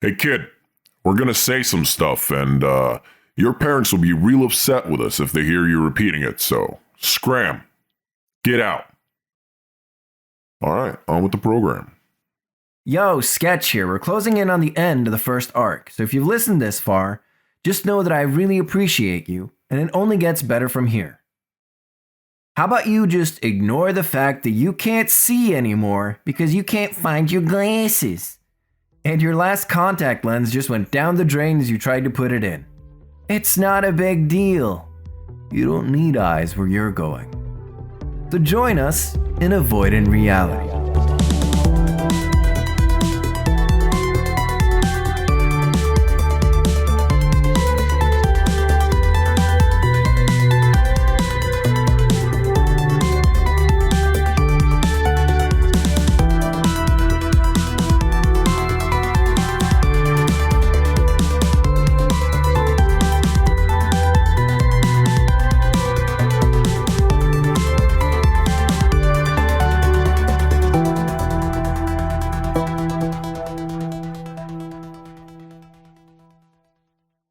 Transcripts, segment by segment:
Hey kid, we're gonna say some stuff and your parents will be real upset with us if they hear you repeating it, so scram. Get out. Alright, on with the program. Yo, Sketch here. We're closing in on the end of the first arc, so if you've listened this far, just know that I really appreciate you, and it only gets better from here. How about you just ignore the fact that you can't see anymore because you can't find your glasses? And your last contact lens just went down the drain as you tried to put it in. It's not a big deal. You don't need eyes where you're going. So join us in avoiding reality.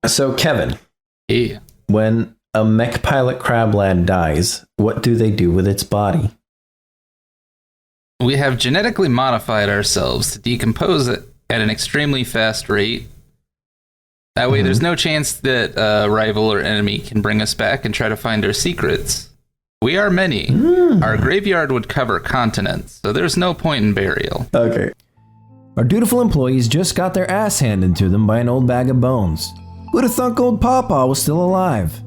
So, Kevin, Yeah. when a mech pilot crab lad dies, what do they do with its body? We have genetically modified ourselves to decompose it at an extremely fast rate. That way, there's no chance that a rival or enemy can bring us back and try to find our secrets. We are many. Our graveyard would cover continents, so there's no point in burial. Okay. Our dutiful employees just got their ass handed to them by an old bag of bones. Who'd have thunk old Pawpaw was still alive?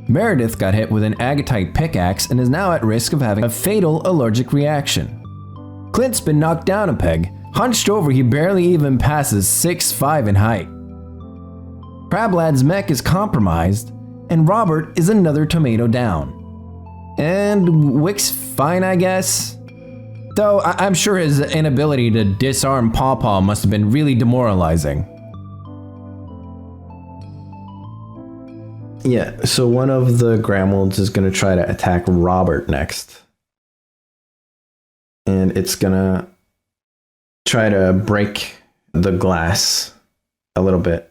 Meredith got hit with an agatite pickaxe and is now at risk of having a fatal allergic reaction. Clint's been knocked down a peg. Hunched over, he barely even passes 6'5" in height. Crablad's mech is compromised, and Robert is another tomato down. And Wick's fine, I guess? Though I'm sure his inability to disarm Pawpaw must have been really demoralizing. Yeah, so one of the Gramwolds is going to try to attack Robert next. And it's going to try to break the glass a little bit.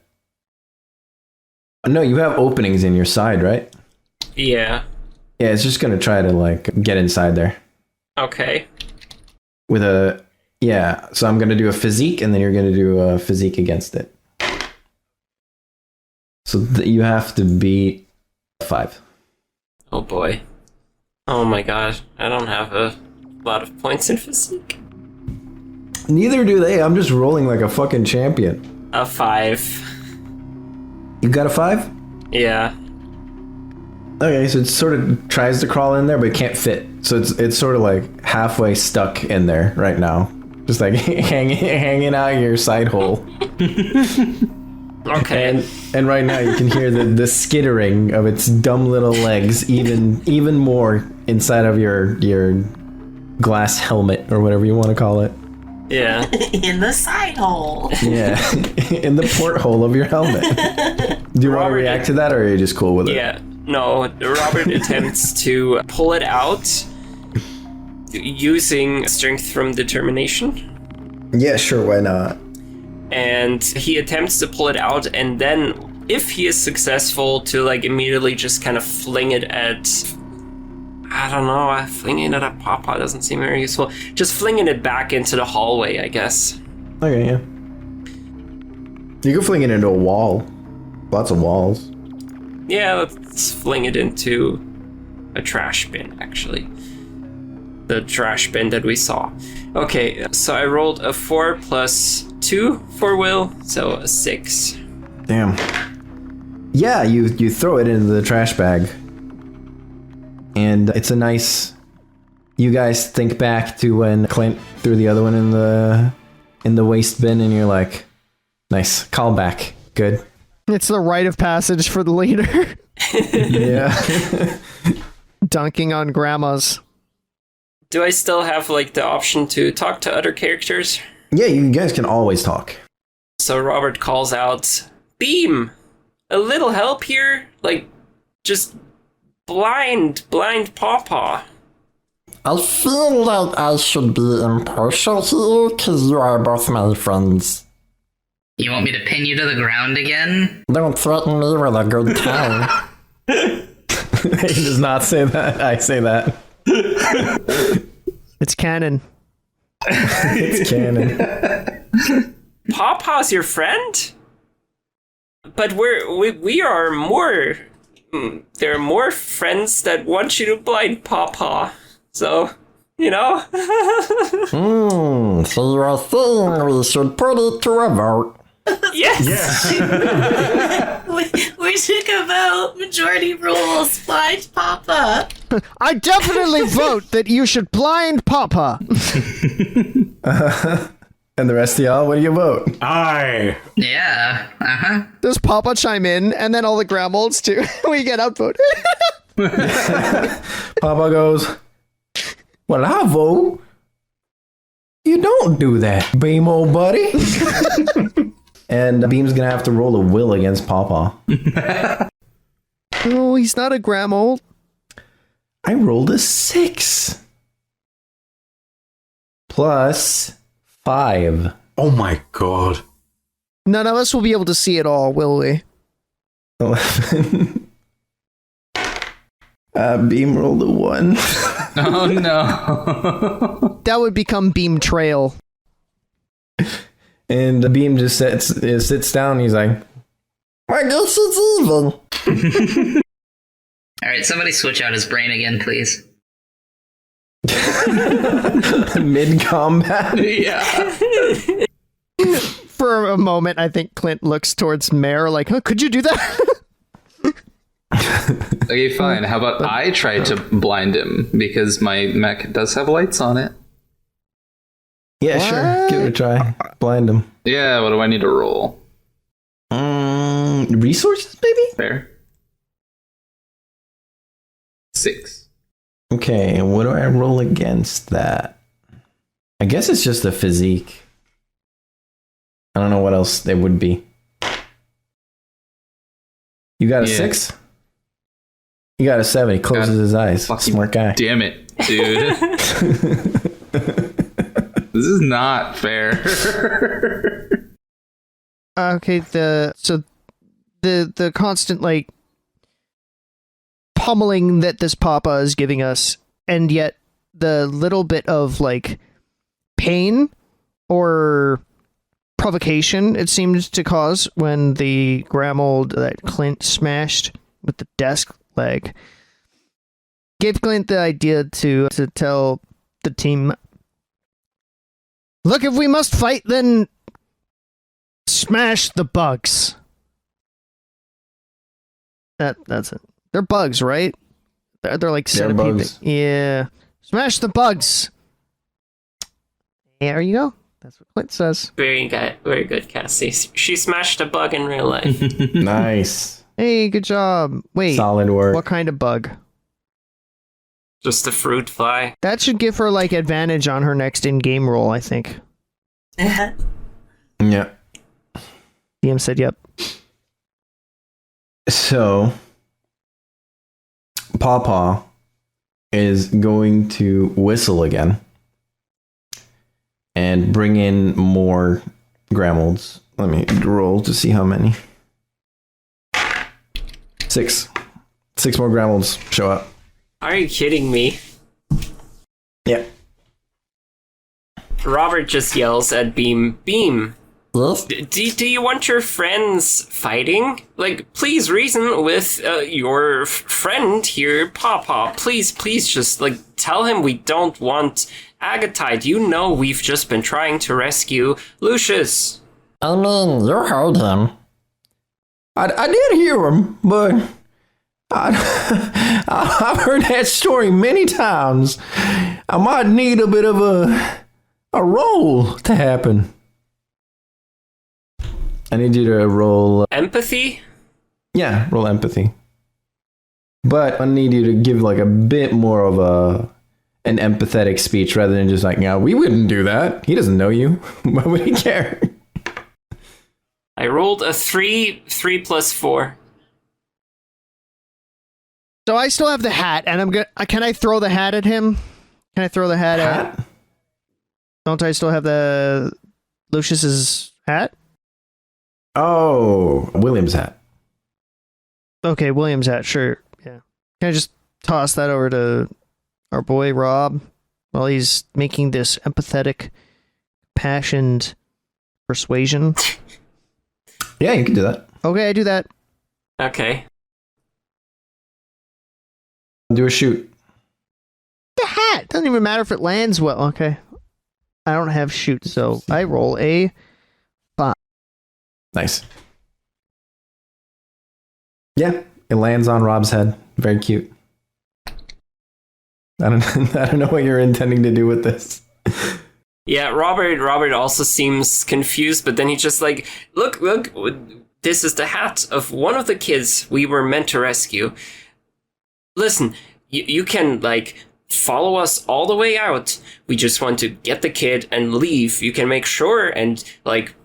No, you have openings in your side, right? Yeah. Yeah, it's just going to try to, like, get inside there. Okay. With a... Yeah, so I'm going to do a physique, and then you're going to do a physique against it. So you have to beat 5. Oh boy. Oh my gosh. I don't have a lot of points in physique. Neither do they. I'm just rolling like a fucking champion. A 5. You got a 5? Yeah. Okay, so it sort of tries to crawl in there, but it can't fit. So it's sort of like halfway stuck in there right now. Just like hanging out your side hole. Okay. And right now you can hear the skittering of its dumb little legs even more inside of your glass helmet or whatever you want to call it. Yeah. In the side hole. Yeah. In the porthole of your helmet. Do you want to react to that, or are you just cool with it? Yeah. No, Robert attempts to pull it out using strength from determination. Yeah, sure, why not? And he attempts to pull it out, and then if he is successful, to like immediately just kind of fling it at, I don't know, flinging it at Pawpaw doesn't seem very useful. Just flinging it back into the hallway, I guess. Okay, yeah. You can fling it into a wall. Lots of walls. Yeah, let's fling it into a trash bin, actually. The trash bin that we saw. Okay, so I rolled a 4 plus 2 for will, so a 6. Damn. Yeah, you throw it into the trash bag. And it's a nice... You guys think back to when Clint threw the other one in the waste bin, and you're like, nice, call back, good. It's the rite of passage for the leader. Yeah. Dunking on grandmas. Do I still have like the option to talk to other characters? Yeah, you guys can always talk. So Robert calls out, Beam! A little help here? Like, just blind Pawpaw. I feel like I should be impartial here because you are both my friends. You want me to pin you to the ground again? Don't threaten me with a good time. He does not say that. I say that. It's canon. It's canon. Pawpaw's your friend? But we are more... There are more friends that want you to blind Pawpaw. So, you know? So you're saying we should put it to a vote. Yes! We should go vote. Majority rules. Blind Papa. I definitely vote that you should blind Papa. And the rest of y'all, what do you vote? Aye. Yeah. Uh-huh. Does Papa chime in, and then all the grandmolds too? We get outvoted. Papa goes, well, I vote. You don't do that, Beam, old buddy. And Beam's gonna have to roll a will against Pawpaw. Oh, he's not a grandmold. I rolled a 6. Plus 5. Oh my god. None of us will be able to see it all, will we? 11. Beam rolled a 1. Oh no. That would become Beam Trail. And the Beam just sits down. He's like, I guess it's even. All right, somebody switch out his brain again, please. mid-combat. Yeah. For a moment, I think Clint looks towards Mare like, huh, could you do that? Okay, fine. How about I try to blind him because my mech does have lights on it? Yeah, sure. Give it a try. Blind him. Yeah, what do I need to roll? Resources, maybe? Fair. 6. Okay, and what do I roll against that? I guess it's just a physique. I don't know what else they would be. You got a 6? You got a 7. He closes his eyes. Smart guy. Damn it, dude. This is not fair. Okay, the constant like pummeling that this Papa is giving us, and yet the little bit of like pain or provocation it seems to cause when the grandmold that Clint smashed with the desk leg gave Clint the idea to tell the team, look, if we must fight, then smash the bugs. That's it. They're bugs, right? They're like centipede. bugs. Yeah. Smash the bugs. There you go. That's what Clint says. Very good, Cassie. She smashed a bug in real life. Nice. Hey, good job. Wait. Solid work. What kind of bug? Just a fruit fly. That should give her like advantage on her next in-game roll, I think. Yeah. DM said yep. So, Pawpaw is going to whistle again and bring in more Gramolds. Let me roll to see how many. 6. 6 more Gramolds show up. Are you kidding me? Yeah. Robert just yells at Beam, Yes? do you want your friends fighting? Like, please reason with your friend here, Pawpaw. Please just, like, tell him we don't want Agatha. You know we've just been trying to rescue Lucius. I mean, you heard him. I did hear him, but I've heard that story many times. I might need a bit of a roll to happen. I need you to roll... Empathy? Yeah, roll empathy. But I need you to give like a bit more of an empathetic speech rather than just like, yeah, we wouldn't do that. He doesn't know you. Why would he care? I rolled a 3 plus 4. So I still have the hat, and I'm gonna. Can I throw the hat at him? Can I throw the hat at? Don't I still have the Lucius's hat? Oh, William's hat. Okay, William's hat, sure. Yeah. Can I just toss that over to our boy Rob while he's making this empathetic, passioned persuasion? Yeah, you can do that. Okay, I do that. Okay. Do a shoot. The hat! Doesn't even matter if it lands well. Okay. I don't have shoot, so I roll a 5. Nice. Yeah, it lands on Rob's head. Very cute. I don't know what you're intending to do with this. Yeah, Robert also seems confused, but then he's just like, look, this is the hat of one of the kids we were meant to rescue. Listen, you can, like, follow us all the way out. We just want to get the kid and leave. You can make sure and, like,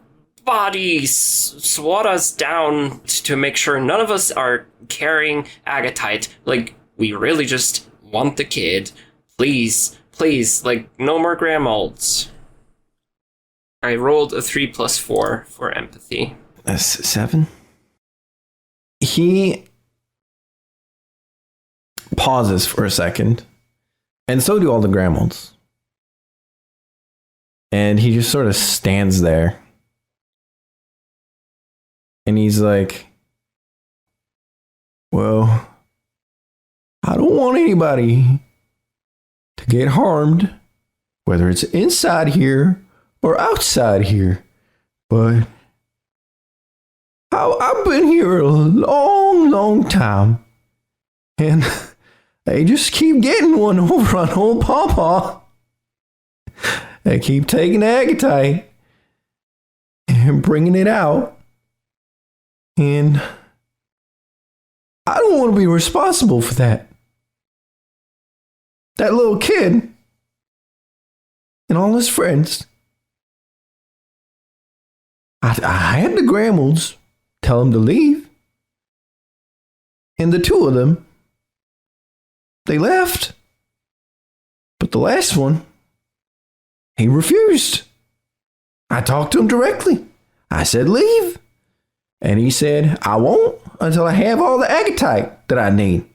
swat us down to make sure none of us are carrying agatite. Like, we really just want the kid. Please, like, no more grandmolds. I rolled a 3 + 4 for empathy. That's 7. He pauses for a second, and so do all the grandmolds. And he just sort of stands there. And he's like, well, I don't want anybody to get harmed, whether it's inside here or outside here. But I've been here a long, long time. And they just keep getting one over on old Pawpaw. They keep taking agatite and bringing it out. And I don't want to be responsible for that. That little kid and all his friends. I had the grandmolds tell him to leave. And the 2 of them, they left. But the last one, he refused. I talked to him directly. I said, leave. And he said, I won't until I have all the agatite that I need.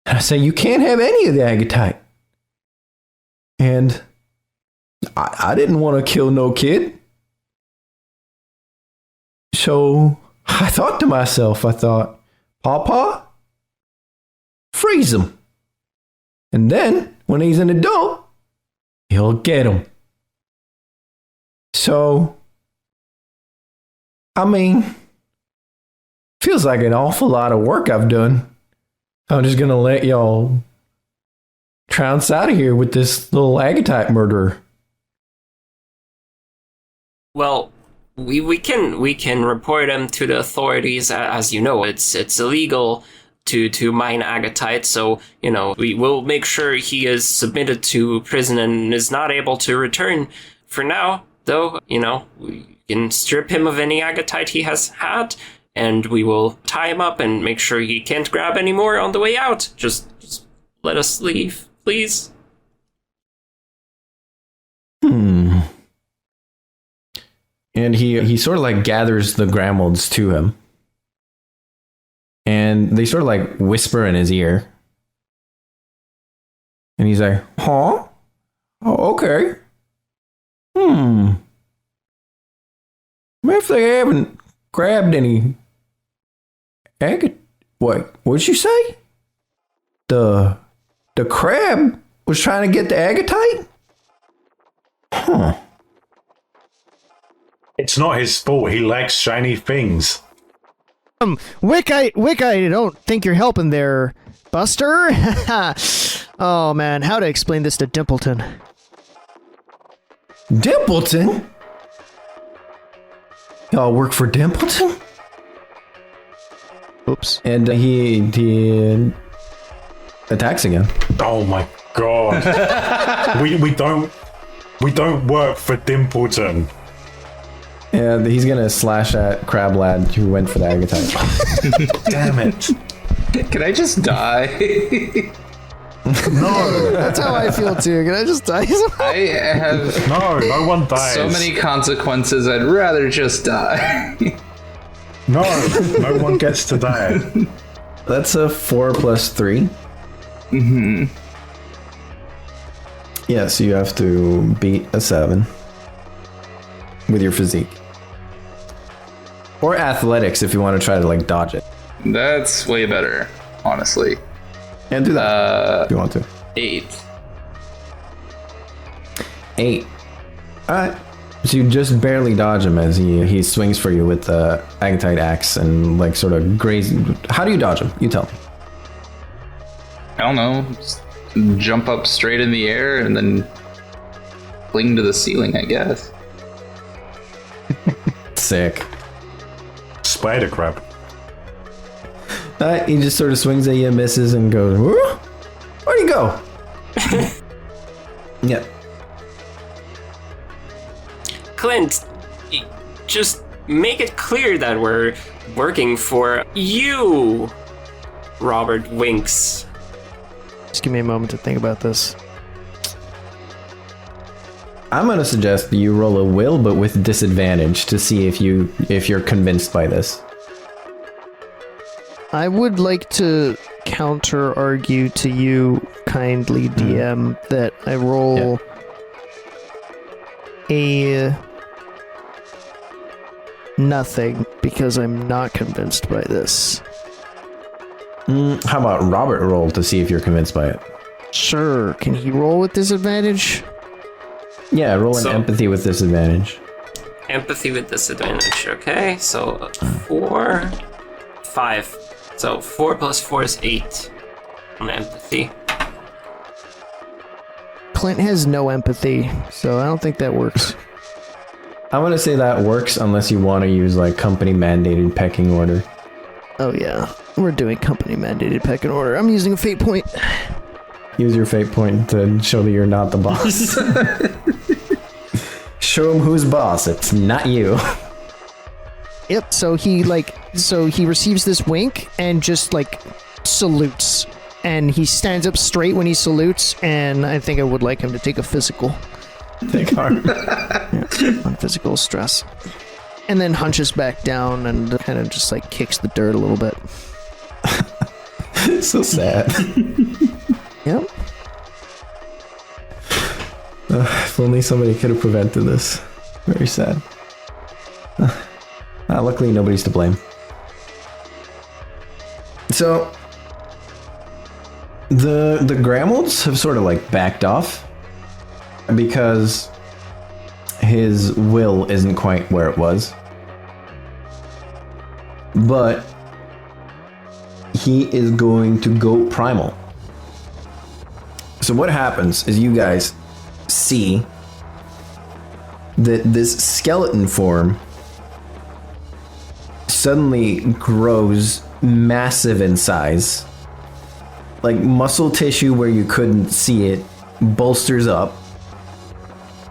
And I said, you can't have any of the agatite. And I didn't want to kill no kid. So I thought to myself, Pawpaw, freeze him. And then when he's an adult, he'll get him. So, I mean, feels like an awful lot of work I've done. I'm just going to let y'all trounce out of here with this little agatite murderer. Well, we can report him to the authorities. As you know, it's illegal to mine agatite, so, you know, we will make sure he is submitted to prison and is not able to return. For now, though, you know, we can strip him of any agatite he has had, and we will tie him up and make sure he can't grab any more on the way out. Just let us leave, please. And he sort of like gathers the grandmolds to him. And they sort of like whisper in his ear. And he's like, huh? Oh, okay. If they haven't grabbed any what'd you say? The crab was trying to get the agatite? Huh. It's not his fault. He likes shiny things. Wick, I don't think you're helping there, Buster. Oh man, how to explain this to Dimpleton? Dimpleton? Y'all work for Dimpleton? Oops. And he attacks again. Oh my god. we don't work for Dimpleton. And he's gonna slash at Crab Lad, who went for the agatite. Damn it. Can I just die? No, That's how I feel too. Can I just die? I have no one dies. so many consequences. I'd rather just die. No one gets to die. That's a 4 plus 3. Mm-hmm. Yeah, so you have to beat a 7 with your physique. Or athletics if you want to try to like dodge it. That's way better, honestly. And do that if you want to. 8. 8. Alright. So you just barely dodge him as he swings for you with the Agatite axe and like sort of grazing. How do you dodge him? You tell me. I don't know. Just jump up straight in the air and then cling to the ceiling, I guess. Sick. Spider crab. He just sort of swings at you, misses, and goes, "Whoa? Where'd he go?" Yep. Clint, just make it clear that we're working for you, Robert Winks. Just give me a moment to think about this. I'm gonna suggest that you roll a will, but with disadvantage to see if you're convinced by this. I would like to counter argue to you, kindly DM, that I roll a nothing because I'm not convinced by this. How about Robert roll to see if you're convinced by it? Sure. Can he roll with disadvantage? Yeah, roll an So- empathy with disadvantage. Empathy with disadvantage, okay? So 4, 5. So 4 plus 4 is 8 on empathy. Clint has no empathy, so I don't think that works. I'm gonna say that works unless you want to use like company mandated pecking order. Oh yeah, we're doing company mandated pecking order. I'm using a fate point. Use your fate point to show that you're not the boss. Show him who's boss. It's not you. Yep. So he receives this wink and just like salutes, and he stands up straight when he salutes. And I think I would like him to take a physical. Take harm. On physical stress, and then hunches back down and kind of just like kicks the dirt a little bit. So sad. Yep. If only somebody could have prevented this. Very sad. Luckily, nobody's to blame. So, the Gramolds have sort of like backed off because his will isn't quite where it was. But he is going to go primal. So what happens is you guys see that this skeleton form suddenly grows massive in size. Like muscle tissue where you couldn't see it bolsters up.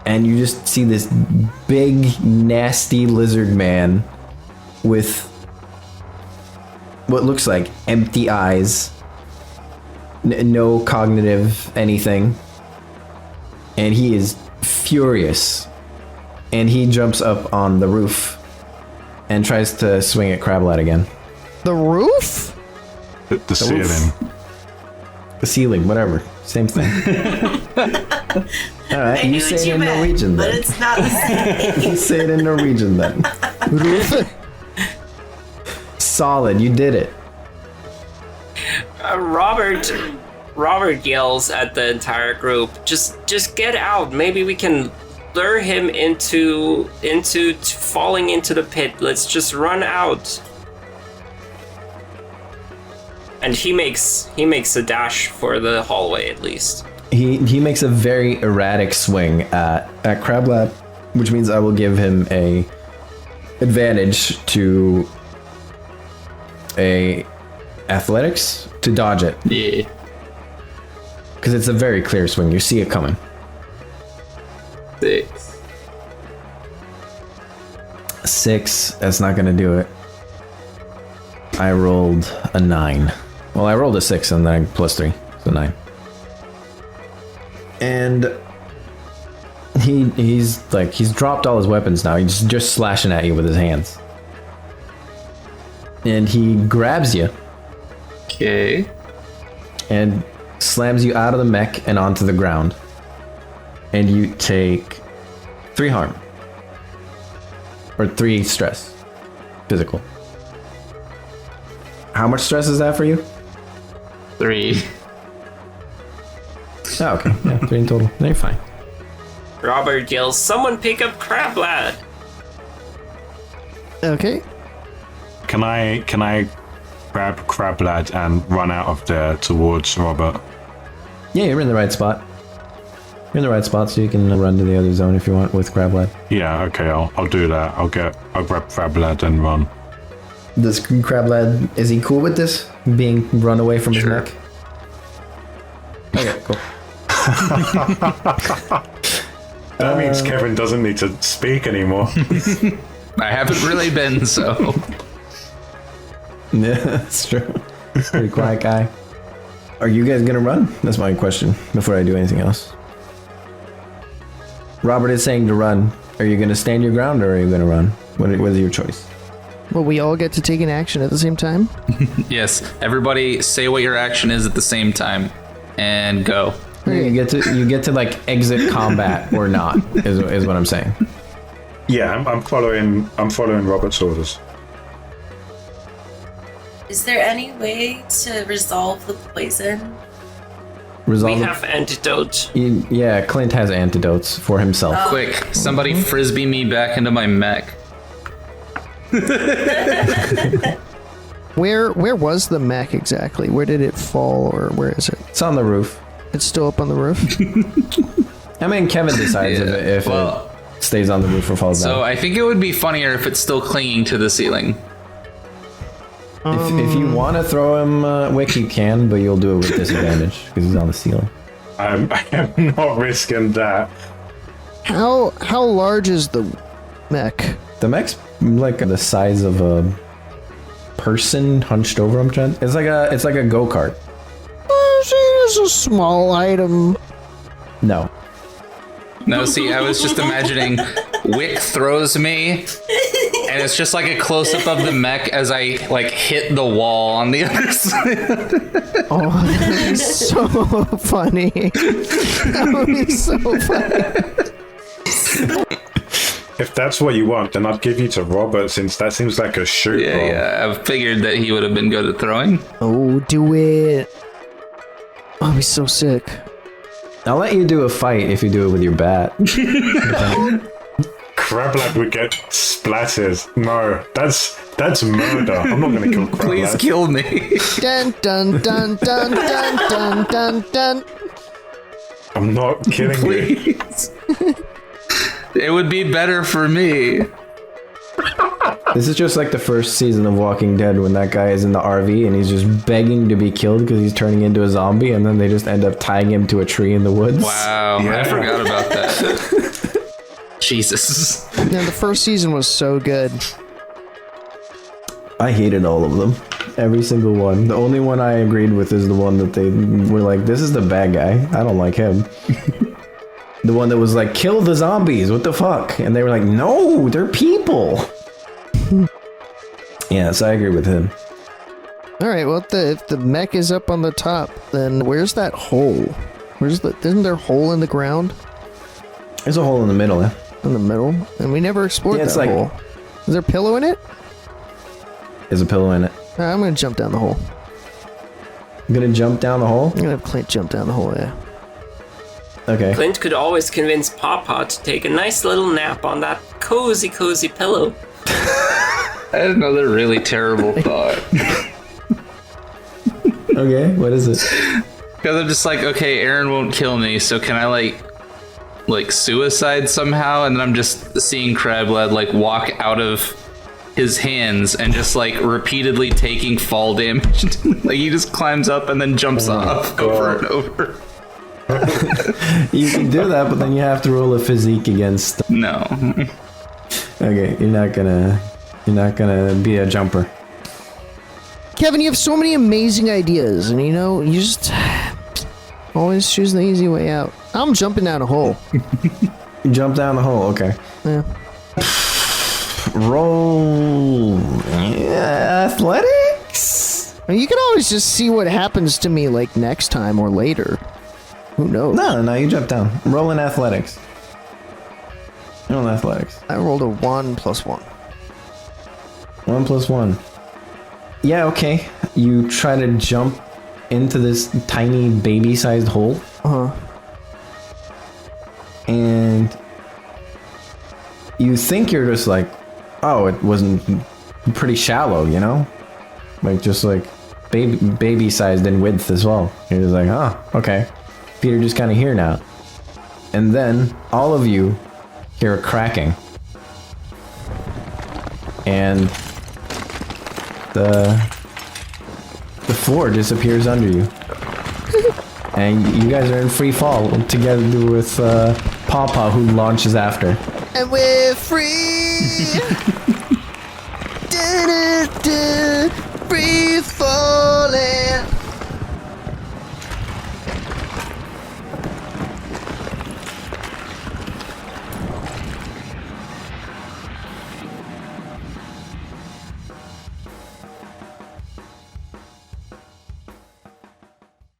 And you just see this big, nasty lizard man with what looks like empty eyes, no cognitive anything. And he is furious. And he jumps up on the roof and tries to swing at Crablat again. The roof? The ceiling. The ceiling, whatever. Same thing. Alright, I you knew say what it you in meant, Norwegian but then. it's not the same. You say it in Norwegian then. Roof? Solid, you did it. Robert yells at the entire group, just get out. Maybe we can lure him into falling into the pit. Let's just run out. And he makes a dash for the hallway at least. He makes a very erratic swing at Crablat, which means I will give him a advantage to a athletics to dodge it. Yeah. Because it's a very clear swing. You see it coming. 6. 6. That's not going to do it. I rolled a 9. Well, I rolled a 6 and then plus 3. So 9. And he's dropped all his weapons now. He's just slashing at you with his hands. And he grabs you Okay. and slams you out of the mech and onto the ground. And you take 3 harm. Or 3 stress. Physical. How much stress is that for you? 3. Oh, okay. Yeah, 3 in total. They're fine. Robert yells, "Someone pick up Crab Lad!" Okay. Can I grab Crab Lad and run out of there towards Robert? Yeah, you're in the right spot. You're in the right spot, so you can run to the other zone if you want with Crab Lad. Yeah, okay, I'll do that. I'll grab Crab Lad and run. Does Crab Lad, is he cool with this? Being run away from his neck? Okay, cool. That means Kevin doesn't need to speak anymore. I haven't really been, so. Yeah, that's true. Pretty quiet guy. Are you guys gonna run? That's my question before I do anything else. Robert is saying to run. Are you gonna stand your ground or are you gonna run? What is your choice? Well, we all get to take an action at the same time. Yes, everybody say what your action is at the same time and go. You get to like exit combat or not is what I'm saying. Yeah, I'm following Robert's orders. Is there any way to resolve the poison? Resolve. We have antidote. Yeah, Clint has antidotes for himself. Oh. Quick, somebody frisbee me back into my mech. Where was the mech exactly? Where did it fall, or where is it? It's on the roof. It's still up on the roof? I mean, Kevin decides if it stays on the roof or falls So down. I think it would be funnier if it's still clinging to the ceiling. If you want to throw him Wick, you can, but you'll do it with disadvantage because he's on the ceiling. I am not risking that. How large is the mech? The mech's like the size of a person hunched over. It's like a go-kart. It's a small item. No. No, see, I was just imagining Wick throws me, and it's just like a close-up of the mech as I like hit the wall on the other side. Oh, that would be so funny. That would be so funny. If that's what you want, then I'd give you to Robert, since that seems like a shoot roll. Yeah, I figured that he would have been good at throwing. Oh, do it. Oh, I'd be so sick. I'll let you do a fight if you do it with your bat. Crablad would get splattered. No, that's murder. I'm not gonna kill Crablad. Please kill me. Dun dun dun dun dun dun dun dun. I'm not killing you. Please. It would be better for me. This is just like the first season of Walking Dead when that guy is in the RV and he's just begging to be killed because he's turning into a zombie, and then they just end up tying him to a tree in the woods. Wow, Yeah. I forgot about that. Jesus. Yeah, the first season was so good. I hated all of them. Every single one. The only one I agreed with is the one that they were like, this is the bad guy. I don't like him. The one that was like, kill the zombies. What the fuck? And they were like, no, they're people. Yeah, so I agree with him. All right, well, if the mech is up on the top, then where's that hole? Isn't there a hole in the ground? There's a hole in the middle, eh? In the middle? And we never explored Yeah, it's that like- hole. Is there a pillow in it? There's a pillow in it. All right, I'm gonna jump down the hole. I'm gonna jump down the hole? I'm gonna have Clint jump down the hole, yeah. Okay. Clint could always convince Papa to take a nice little nap on that cozy pillow. I had another really terrible thought. Okay, what is it? Because I'm just like, okay, Aaron won't kill me, so can I like suicide somehow? And then I'm just seeing Crablad like walk out of his hands and just like repeatedly taking fall damage. Like he just climbs up and then jumps off over and over. You can do that, but then you have to roll a physique against. No. Okay, you're not gonna be a jumper. Kevin, you have so many amazing ideas, and you just Always choose the easy way out. I'm jumping down a hole. You jump down the hole, okay. Yeah. Roll athletics? I mean, you can always just see what happens to me like next time or later. Who knows? No, you jump down. Roll in athletics. Roll in athletics. I rolled a 1 + 1. 1 + 1. Yeah, okay. You try to jump into this tiny baby-sized hole. And you think you're just like, oh, it wasn't pretty shallow, you know? Like, just like baby-sized in width as well. You're just like, oh, okay. Feet are just kind of here now. And then all of you hear a cracking. And the floor disappears under you. And you guys are in free fall together with Pawpaw, who launches after. And we're free! Da-da-da, free falling!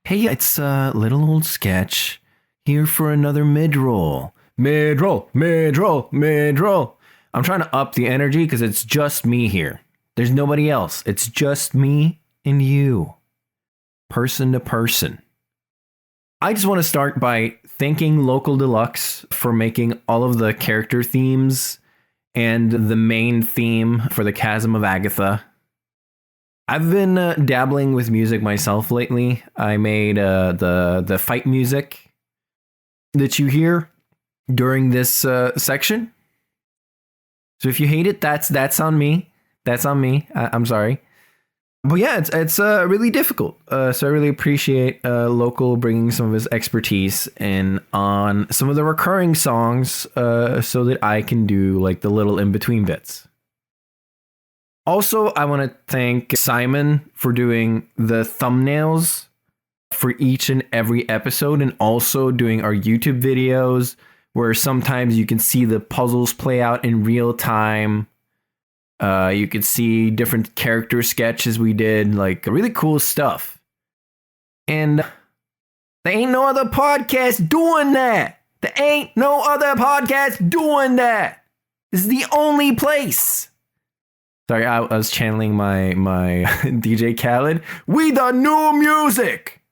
Hey, it's Little Old Sketch here for another mid-roll. Mid-roll, mid-roll, mid-roll. I'm trying to up the energy because it's just me here. There's nobody else. It's just me and you. Person to person. I just want to start by thanking LocalDeluxe for making all of the character themes and the main theme for the Chasm of Agatha. I've been dabbling with music myself lately. I made the fight music that you hear during this section. So if you hate it, that's on me. That's on me. I'm sorry. But yeah, it's really difficult. So I really appreciate Local bringing some of his expertise in on some of the recurring songs so that I can do like the little in-between bits. Also, I want to thank Simon for doing the thumbnails for each and every episode, and also doing our YouTube videos where sometimes you can see the puzzles play out in real time. You could see different character sketches we did, like really cool stuff. And there ain't no other podcast doing that. There ain't no other podcast doing that. This is the only place. Sorry, I was channeling my DJ Khaled. We the new music,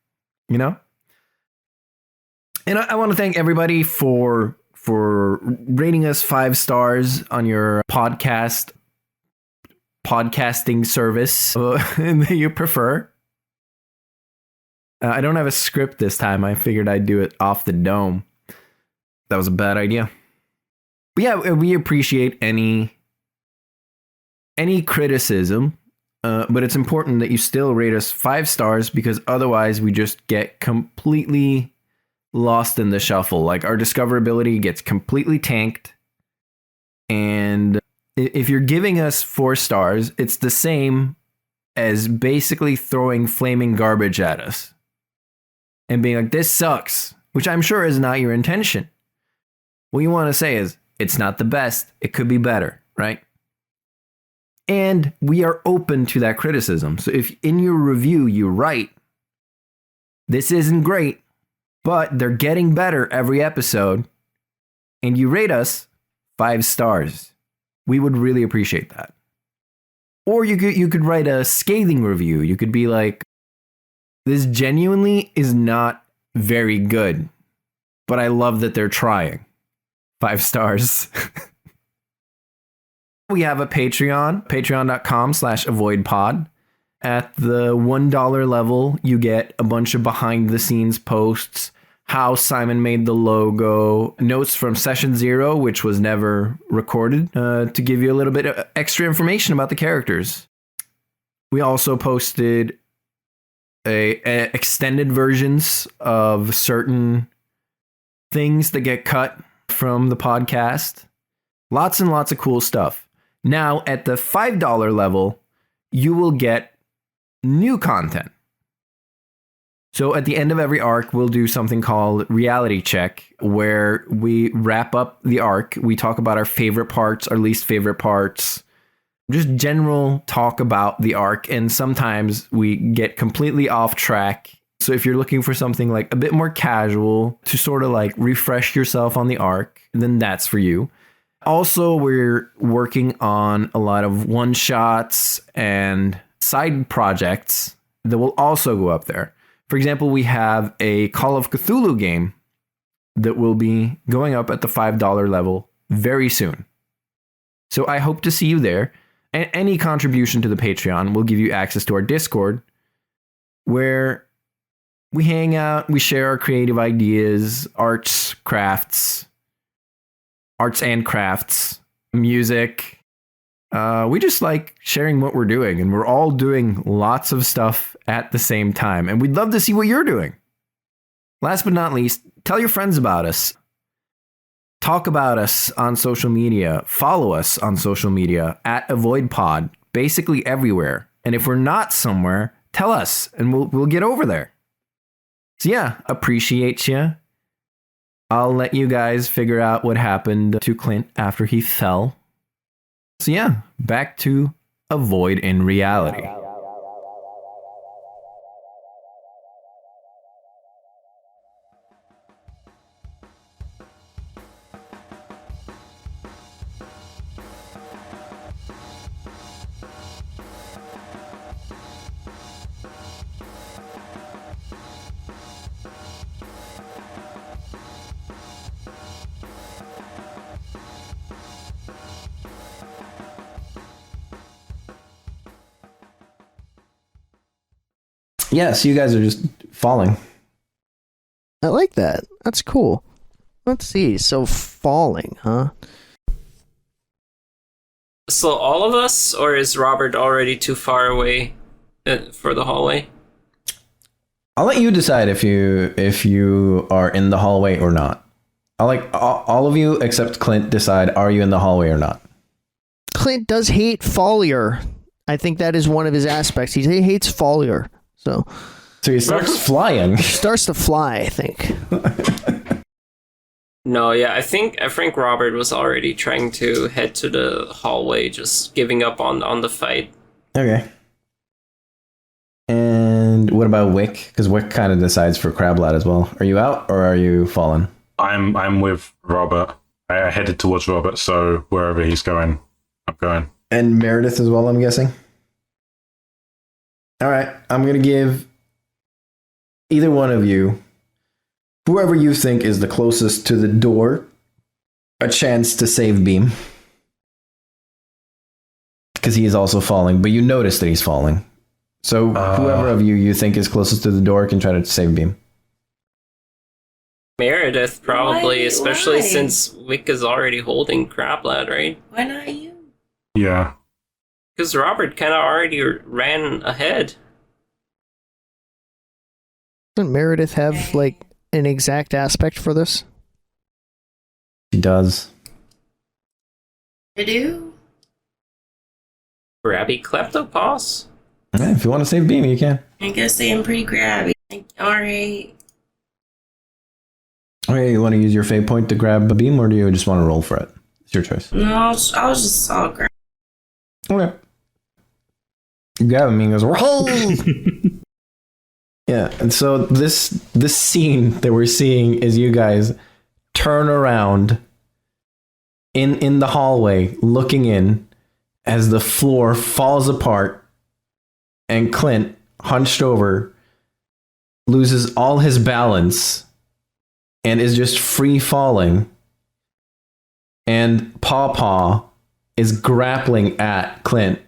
you know. And I want to thank everybody for rating us 5 stars on your podcasting service that you prefer. I don't have a script this time. I figured I'd do it off the dome. That was a bad idea. But yeah, we appreciate any criticism, but it's important that you still rate us 5 stars, because otherwise we just get completely lost in the shuffle. Like, our discoverability gets completely tanked. And if you're giving us 4 stars, it's the same as basically throwing flaming garbage at us and being like, this sucks, which I'm sure is not your intention. What you want to say is, it's not the best, it could be better, right? And we are open to that criticism. So if in your review you write, this isn't great, but they're getting better every episode, and you rate us 5 stars, we would really appreciate that. Or you could write a scathing review. You could be like, this genuinely is not very good, but I love that they're trying. 5 stars. We have a Patreon, patreon.com/avoidpod. At the $1 level, you get a bunch of behind the scenes posts, how Simon made the logo, notes from session 0, which was never recorded, to give you a little bit of extra information about the characters. We also posted extended versions of certain things that get cut from the podcast. Lots and lots of cool stuff. Now, at the $5 level, you will get new content. So at the end of every arc, we'll do something called reality check, where we wrap up the arc. We talk about our favorite parts, our least favorite parts, just general talk about the arc. And sometimes we get completely off track. So if you're looking for something like a bit more casual to sort of like refresh yourself on the arc, then that's for you. Also, we're working on a lot of one-shots and side projects that will also go up there. For example, we have a Call of Cthulhu game that will be going up at the $5 level very soon. So I hope to see you there. And any contribution to the Patreon will give you access to our Discord, where we hang out, we share our creative ideas, arts and crafts, music. We just like sharing what we're doing, and we're all doing lots of stuff at the same time. And we'd love to see what you're doing. Last but not least, tell your friends about us. Talk about us on social media. Follow us on social media at AvoidPod, basically everywhere. And if we're not somewhere, tell us, and we'll get over there. So yeah, appreciate you. I'll let you guys figure out what happened to Clint after he fell. So yeah, back to Avoid in reality. Yeah, so you guys are just falling. I like that. That's cool. Let's see. So falling, huh? So all of us, or is Robert already too far away for the hallway? I'll let you decide if you are in the hallway or not. I'll like all of you except Clint decide, are you in the hallway or not? Clint does hate failure. I think that is one of his aspects. He hates failure. So he starts flying. Starts to fly, I think. No, yeah, I think Robert was already trying to head to the hallway, just giving up on the fight. Okay. And what about Wick? Because Wick kind of decides for Crablad as well. Are you out or are you fallen? I'm with Robert. I headed towards Robert, so wherever he's going, I'm going. And Meredith as well, I'm guessing? All right, I'm going to give either one of you, whoever you think is the closest to the door, a chance to save Beam. Because he is also falling, but you notice that he's falling. So whoever of you think is closest to the door can try to save Beam. Meredith, probably, Why? especially since Wick is already holding Crablad, right? Why not you? Yeah. Because Robert kind of already ran ahead. Doesn't Meredith have, like, an exact aspect for this? He does. I do. Grabby Kleptopos? Yeah, if you want to save Beam, you can. I guess I am pretty grabby. Alright. Okay, you want to use your fate point to grab a Beam, or do you just want to roll for it? It's your choice. No, I'll grab. Okay. You grab him and he goes, roll! Yeah, and so this scene that we're seeing is you guys turn around in the hallway, looking in as the floor falls apart, and Clint, hunched over, loses all his balance and is just free falling. And Paw Paw is grappling at Clint,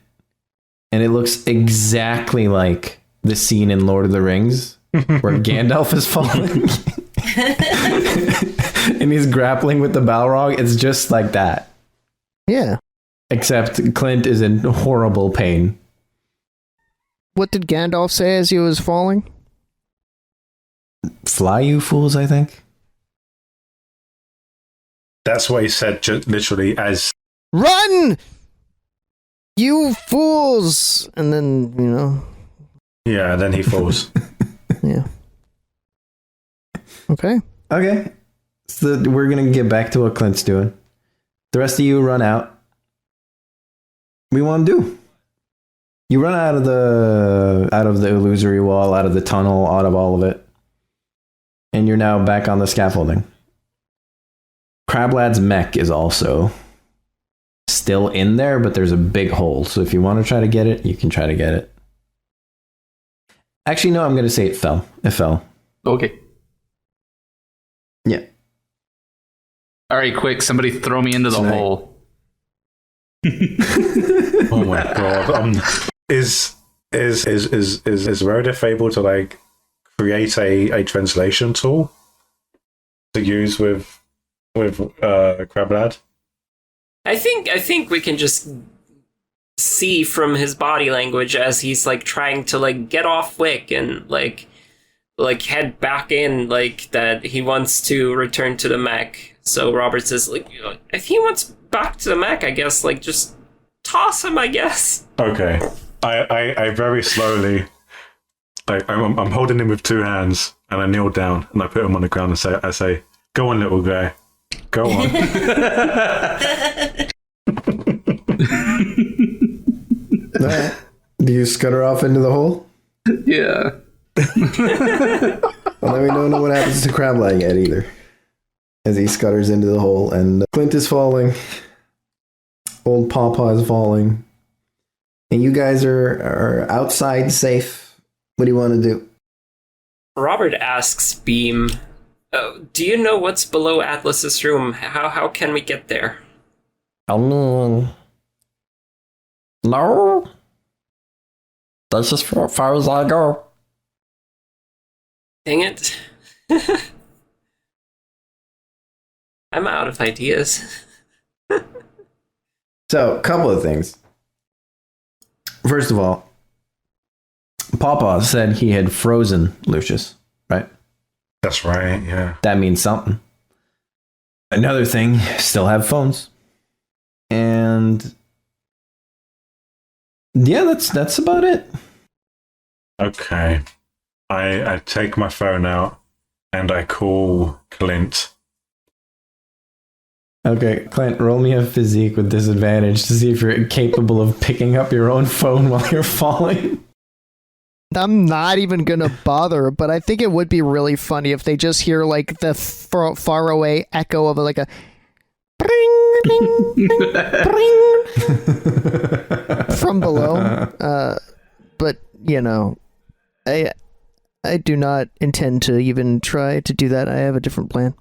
and it looks exactly like the scene in Lord of the Rings where Gandalf is falling and he's grappling with the Balrog. It's just like that. Yeah. Except Clint is in horrible pain. What did Gandalf say as he was falling? Fly, you fools, I think. That's what he said, literally, as... Run! You fools! And then, Yeah, then he falls. Yeah. Okay. Okay. So we're going to get back to what Clint's doing. The rest of you run out. What do you want to do? You run out of the illusory wall, out of the tunnel, out of all of it. And you're now back on the scaffolding. Crablad's mech is also still in there, but there's a big hole. So if you want to try to get it, you can try to get it. Actually, no, I'm going to say it fell. It fell. Okay. Yeah. All right, quick! Somebody throw me into the hole. Oh my god! Is Meredith able to like create a translation tool to use with Crablad? I think we can just see from his body language as he's like trying to like get off Wick and like head back in, like that he wants to return to the mech. So Robert says, like, if he wants back to the mech, I guess like just toss him, I guess. Okay. I very slowly, like I'm holding him with two hands, and I kneel down and I put him on the ground and I say, "Go on, little guy, go on." Do you scutter off into the hole? Yeah. Well, then we don't know what happens to Crablag yet either. As he scutters into the hole, and Clint is falling. Old Pawpaw is falling. And you guys are outside safe. What do you want to do? Robert asks Beam, do you know what's below Atlas's room? How can we get there? No. That's as far as I go. Dang it. I'm out of ideas. So, a couple of things. First of all, Pawpaw said he had frozen Lucius, right? That's right, yeah. That means something. Another thing, still have phones. And yeah, that's about it. Okay. I take my phone out and I call Clint. Okay, Clint, roll me a physique with disadvantage to see if you're capable of picking up your own phone while you're falling. I'm not even gonna bother, but I think it would be really funny if they just hear like the far away echo of like a bring, bing, bing, bring from below. But you know, I do not intend to even try to do that. I have a different plan.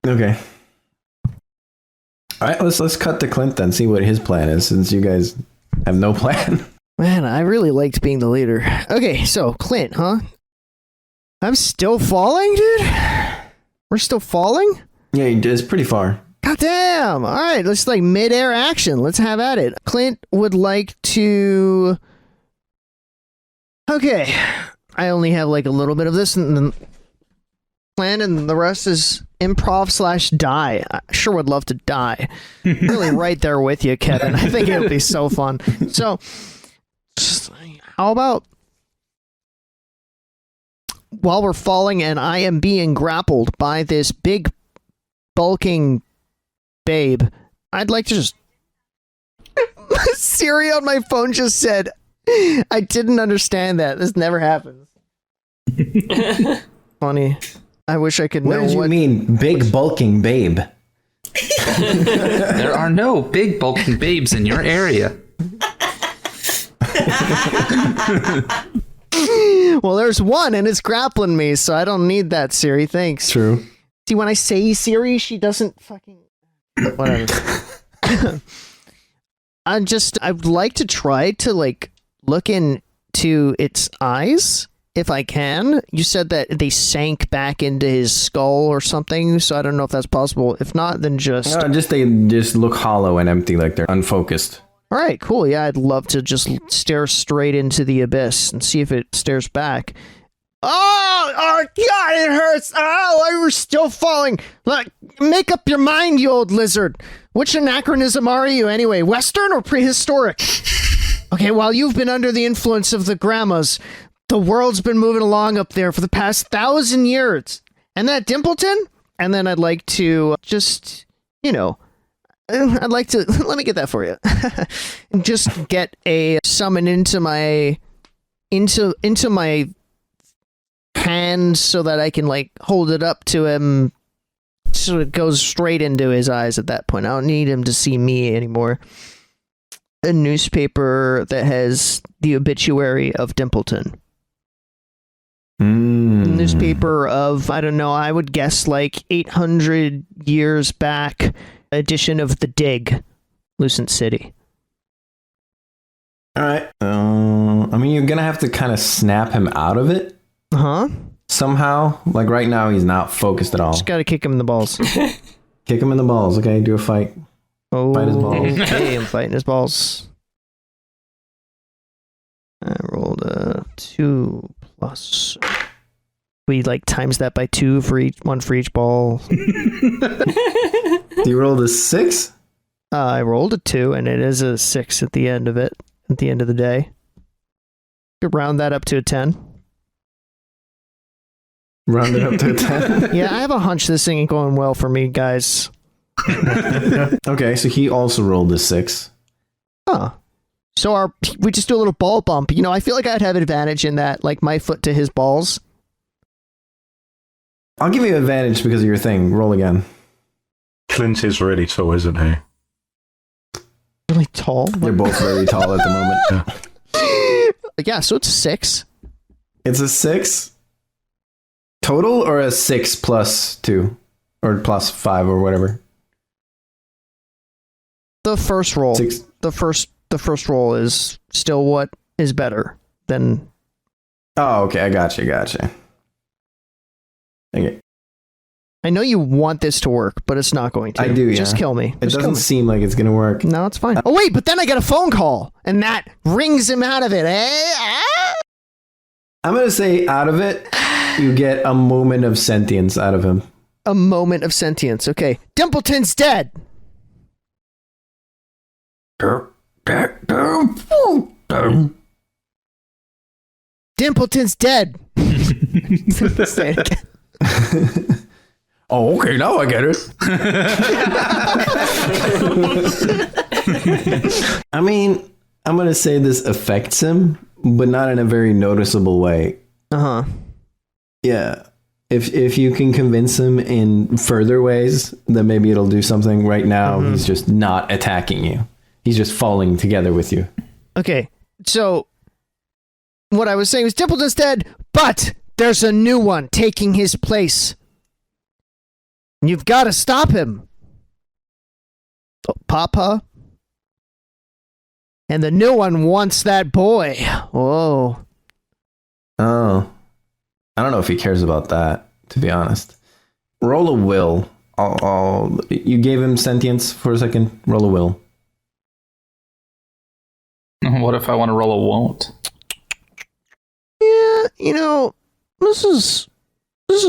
Okay. All right, let's cut to Clint then, see what his plan is, since you guys have no plan. Man, I really liked being the leader. Okay, so Clint, huh? I'm still falling, dude? We're still falling? Yeah, it's pretty far. God damn! Alright, let's like mid-air action. Let's have at it. Clint would like to... Okay. I only have like a little bit of this and then plan, and the rest is improv/die. I sure would love to die. Really right there with you, Kevin. I think it would be so fun. So, how about while we're falling and I am being grappled by this big, bulking babe, I'd like to just... Siri on my phone just said, I didn't understand that. This never happens. Funny. I wish I could know what... What did you mean, big, bulking babe? There are no big, bulking babes in your area. Well, there's one, and it's grappling me, so I don't need that, Siri. Thanks. True. See, when I say Siri, she doesn't fucking... Whatever. I'd like to try to, like, look into its eyes, if I can. You said that they sank back into his skull or something, so I don't know if that's possible. If not, then just... No, they just look hollow and empty, like they're unfocused. All right, cool. Yeah, I'd love to just stare straight into the abyss and see if it stares back. Oh, God, it hurts. Oh, we're still falling. Look, make up your mind, you old lizard. Which anachronism are you, anyway? Western or prehistoric? Okay, while you've been under the influence of the grandmas, the world's been moving along up there for the past 1,000 years. And that Dimpleton? And then I'd like to just, I'd like to, let me get that for you. Just get a summon into my hand so that I can like hold it up to him so it goes straight into his eyes at that point. I don't need him to see me anymore. A newspaper that has the obituary of Dimpleton. Newspaper of, I don't know, I would guess like 800 years back edition of The Dig, Lucent City. All right. I mean, you're going to have to kind of snap him out of it. Huh? Somehow. Like right now, he's not focused at all. Just got to kick him in the balls. Kick him in the balls. Okay, do a fight. Oh, fight his balls. Okay, I'm fighting his balls. I rolled a 2 plus. We like times that by 2 for each one for each ball. You rolled a 6? I rolled a 2, and it is a 6 at the end of it. At the end of the day, could round that up to a 10. Round it up to a 10. Yeah, I have a hunch this thing ain't going well for me, guys. Okay, so he also rolled a 6. Huh. So we just do a little ball bump. I feel like I'd have advantage in that, like my foot to his balls. I'll give you advantage because of your thing. Roll again. Clint is really tall, isn't he? Really tall? They're both very tall at the moment. Yeah, so it's a 6. It's a 6? Total or a 6 plus 2? Or plus 5 or whatever? The first roll. 6. The first roll is still what is better than... Oh, okay. I gotcha. Okay. I know you want this to work, but it's not going to. I do, yeah. Just kill me. It doesn't seem like it's going to work. No, it's fine. Oh, wait, but then I get a phone call, and that rings him out of it, eh? I'm going to say out of it, you get a moment of sentience out of him. A moment of sentience. Okay. Dimpleton's dead. Dimpleton's dead. Say it again. Oh, okay, now I get it. I mean, I'm going to say this affects him, but not in a very noticeable way. Uh-huh. Yeah. If you can convince him in further ways, then maybe it'll do something. Right now, he's just not attacking you. He's just falling together with you. Okay, so what I was saying was Dimpleton's dead, but there's a new one taking his place. You've got to stop him. Oh, Papa. And the new one wants that boy. Whoa. Oh. I don't know if he cares about that, to be honest. Roll a will. You gave him sentience for a second. Roll a will. What if I want to roll a won't? Yeah, this is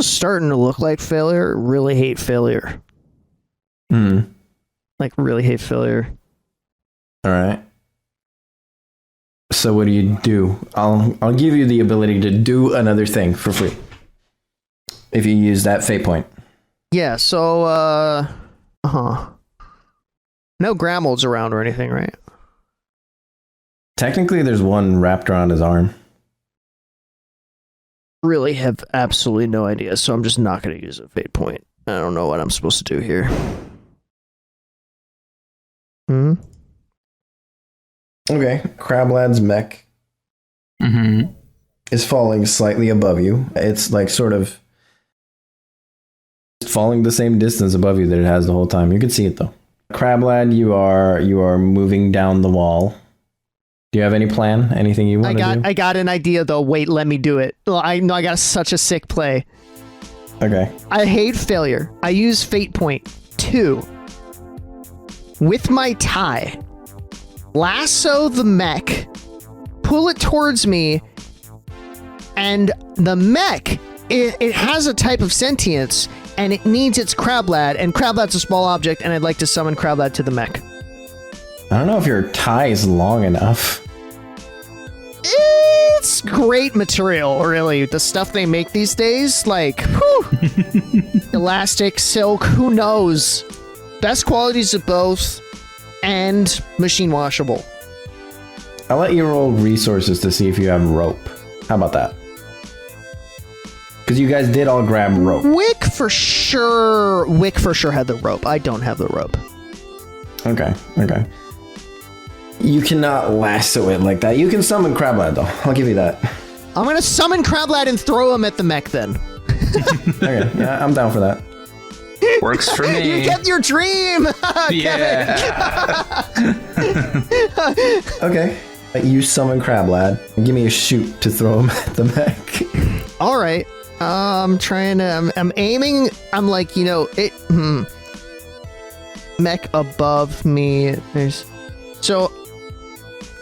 starting to look like failure. Really hate failure. Like, really hate failure. All right. So what do you do? I'll give you the ability to do another thing for free if you use that fate point. Yeah, so, no Gramolds around or anything, right? Technically, there's one wrapped around his arm. Really have absolutely no idea, so I'm just not going to use a fate point. I don't know what I'm supposed to do here. Okay, Crab Lad's mech is falling slightly above you. It's like sort of falling the same distance above you that it has the whole time. You can see it though. Crab Lad, you are moving down the wall. Do you have any plan? Anything you want to do? I got an idea though. Wait, let me do it. I know I got such a sick play. Okay. I hate failure. I use fate point 2 with my tie. Lasso the mech, pull it towards me, and the mech, it has a type of sentience, and it needs its Crab Lad, and Crab Lad's a small object, and I'd like to summon Crab Lad to the mech. I don't know if your tie is long enough. It's It's great material, really. The stuff they make these days, like, whew, elastic, silk, who knows? Best qualities of both, and machine washable. I'll let you roll resources to see if you have rope. How about that? Because you guys did all grab rope. Wick for sure had the rope. I don't have the rope. Okay. You cannot lasso it like that. You can summon Crablad, though. I'll give you that. I'm gonna summon Crablad and throw him at the mech then. Okay, yeah, I'm down for that. Works for me. You get your dream! Yeah. Okay. You summon Crablad. Give me a shoot to throw him at the mech. Alright. I'm aiming. I'm like, mech above me. So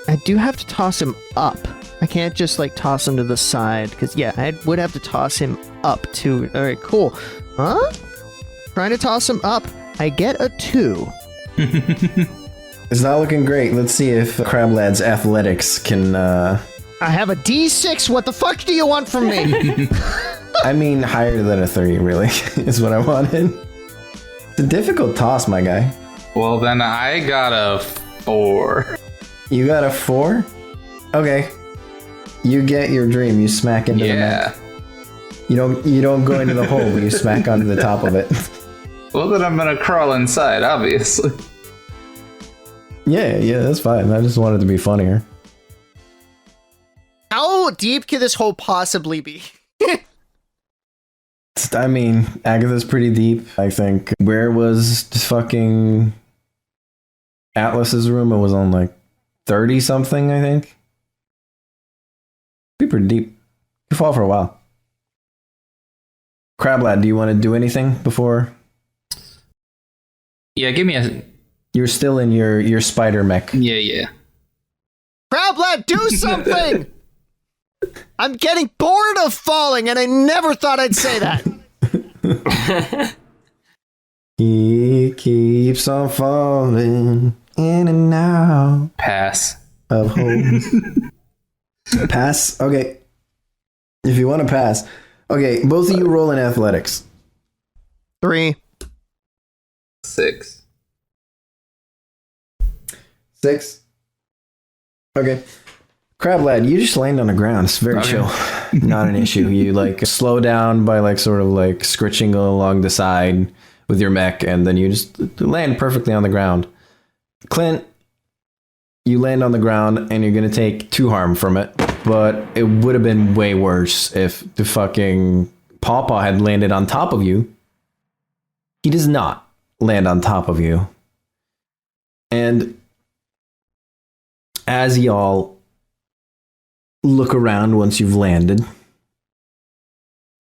I do have to toss him up. I can't just like toss him to the side because I would have to toss him up too. All right, cool. Huh? Trying to toss him up. I get a 2. It's not looking great. Let's see if Crablad's athletics can. I have a D6. What the fuck do you want from me? I mean, higher than a 3, really, is what I wanted. It's a difficult toss, my guy. Well, then I got a 4. You got a 4? Okay. You get your dream. You smack into the mech. You don't go into the hole, but you smack onto the top of it. Well, then I'm gonna crawl inside, obviously. Yeah, that's fine. I just wanted to be funnier. How deep could this hole possibly be? I mean, Agatha's pretty deep, I think. Where was fucking Atlas's room? It was on like 30 something, I think. Be pretty deep. You fall for a while. Crablad, do you want to do anything before? Yeah, give me a... You're still in your spider mech. Yeah. Crablad, do something! I'm getting bored of falling, and I never thought I'd say that. He keeps on falling in and out. Pass. Of holes. Pass? Okay. If you want to pass. Okay, both of you roll in athletics. 3. 6. 6. Okay. Crablad, you just land on the ground. It's very chill. Not an issue. You like slow down by like sort of like scritching along the side with your mech, and then you just land perfectly on the ground. Clint, you land on the ground and you're gonna take 2 harm from it, but it would have been way worse if the fucking Pawpaw had landed on top of you. He does not land on top of you. And as y'all look around once you've landed,